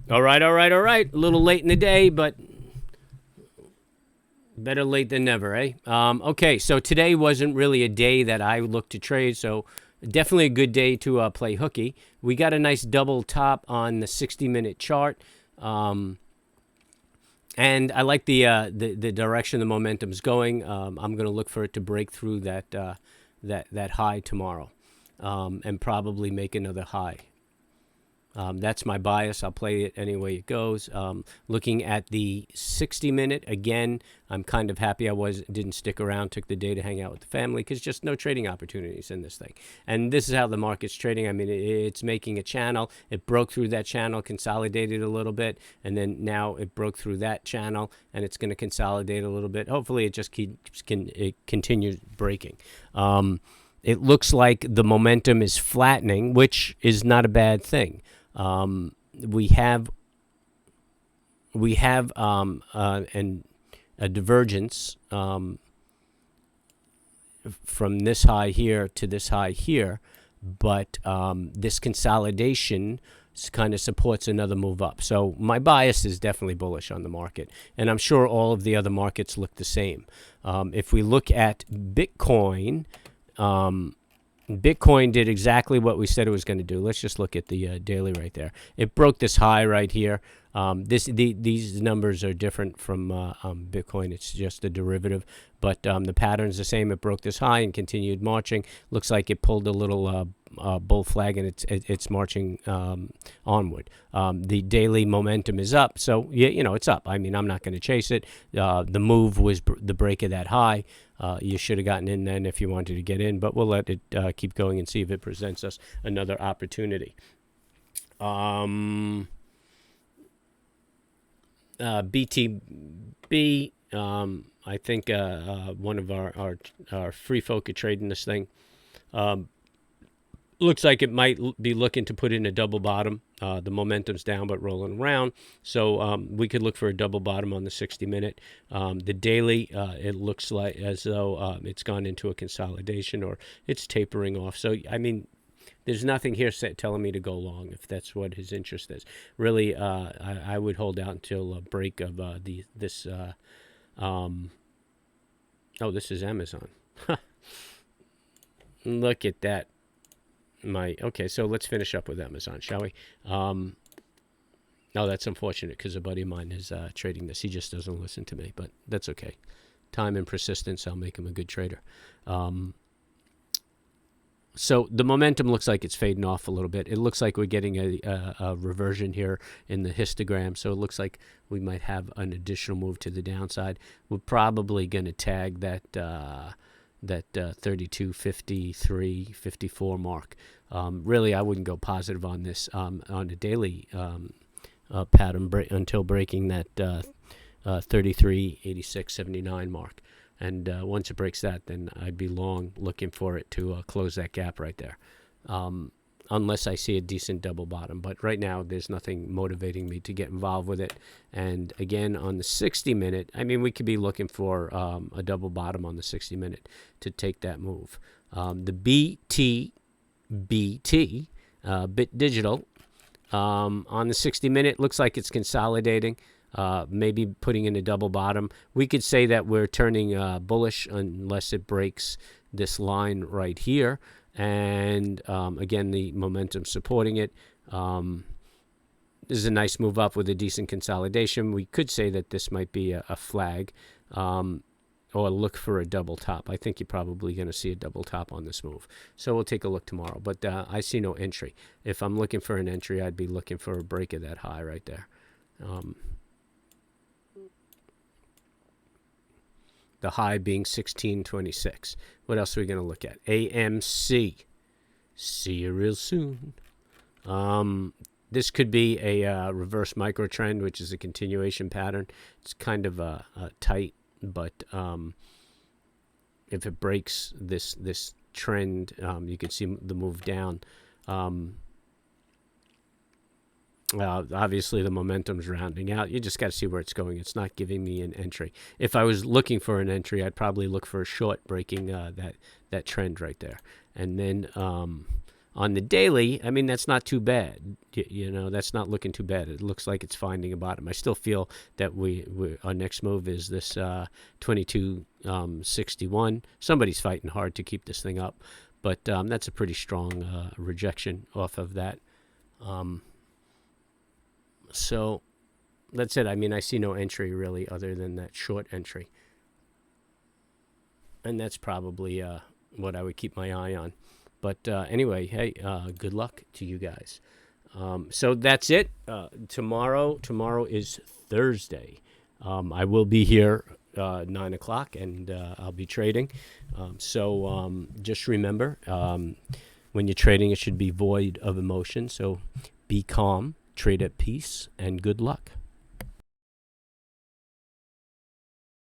All right. A little late in the day, but better late than never, eh? Okay, so today wasn't really a day that I looked to trade, so definitely a good day to play hooky. We got a nice double top on the 60-minute chart. And I like the direction the momentum's going. I'm going to look for it to break through that high tomorrow, and probably make another high. That's my bias. I'll play it any way it goes. Looking at the 60-minute, again, I'm kind of happy I didn't stick around, took the day to hang out with the family, because just no trading opportunities in this thing. And this is how the market's trading. I mean, it's making a channel. It broke through that channel, consolidated a little bit, and then now it broke through that channel, and it's going to consolidate a little bit. Hopefully, it just it continues breaking. It looks like the momentum is flattening, which is not a bad thing. We have a divergence from this high here to this high here, but this consolidation kind of supports another move up. So my bias is definitely bullish on the market, and I'm sure all of the other markets look the same. If we look at Bitcoin, Bitcoin did exactly what we said it was going to do. Let's just look at the daily right there. It broke this high right here. These numbers are different from Bitcoin. It's just a derivative, but the pattern's the same. It broke this high and continued marching. Looks like it pulled a little bull flag, and it's marching onward. The daily momentum is up, so it's up. I mean, I'm not going to chase it. The move was the break of that high. You should have gotten in then if you wanted to get in, but we'll let it keep going and see if it presents us another opportunity. BTB, I think one of our free folk are trading this thing. Looks like it might be looking to put in a double bottom. The momentum's down but rolling around, so we could look for a double bottom on the 60-minute. The daily, it looks like as though it's gone into a consolidation or it's tapering off. So I mean, there's nothing here telling me to go long if that's what his interest is. Really, I would hold out until a break of this. This is Amazon. Look at that. Okay, so let's finish up with Amazon, shall we? That's unfortunate because a buddy of mine is trading this. He just doesn't listen to me, but that's okay. Time and persistence, I'll make him a good trader. So the momentum looks like it's fading off a little bit. It looks like we're getting a reversion here in the histogram, so it looks like we might have an additional move to the downside. We're probably going to tag that 32, 53, 54 mark. Really, I wouldn't go positive on this on a daily pattern until breaking that 33, 86, 79 mark. And once it breaks that, then I'd be long looking for it to close that gap right there, unless I see a decent double bottom. But right now, there's nothing motivating me to get involved with it. And again, on the 60-minute, I mean, we could be looking for a double bottom on the 60-minute to take that move. The BT, Bit Digital, on the 60-minute, looks like it's consolidating. Maybe putting in a double bottom. We could say that we're turning bullish unless it breaks this line right here. And again, the momentum supporting it. This is a nice move up with a decent consolidation. We could say that this might be a flag, or look for a double top. I think you're probably going to see a double top on this move. So we'll take a look tomorrow. But I see no entry. If I'm looking for an entry, I'd be looking for a break of that high right there. The high being 1626. What else are we going to look at? AMC. See you real soon. This could be a reverse micro trend, which is a continuation pattern. It's kind of tight, but if it breaks this trend, you can see the move down. Obviously, the momentum's rounding out. You just got to see where it's going. It's not giving me an entry. If I was looking for an entry, I'd probably look for a short breaking that trend right there. And then On the daily, I mean, that's not too bad. That's not looking too bad. It looks like it's finding a bottom. I still feel that our next move is this 2261. Somebody's fighting hard to keep this thing up, but that's a pretty strong rejection off of that. So that's it. I mean, I see no entry really other than that short entry. And that's probably what I would keep my eye on. But anyway, hey, good luck to you guys. So that's it. Tomorrow is Thursday. I will be here 9 o'clock, and I'll be trading. So just remember, when you're trading, it should be void of emotion. So be calm, trade at peace, and good luck.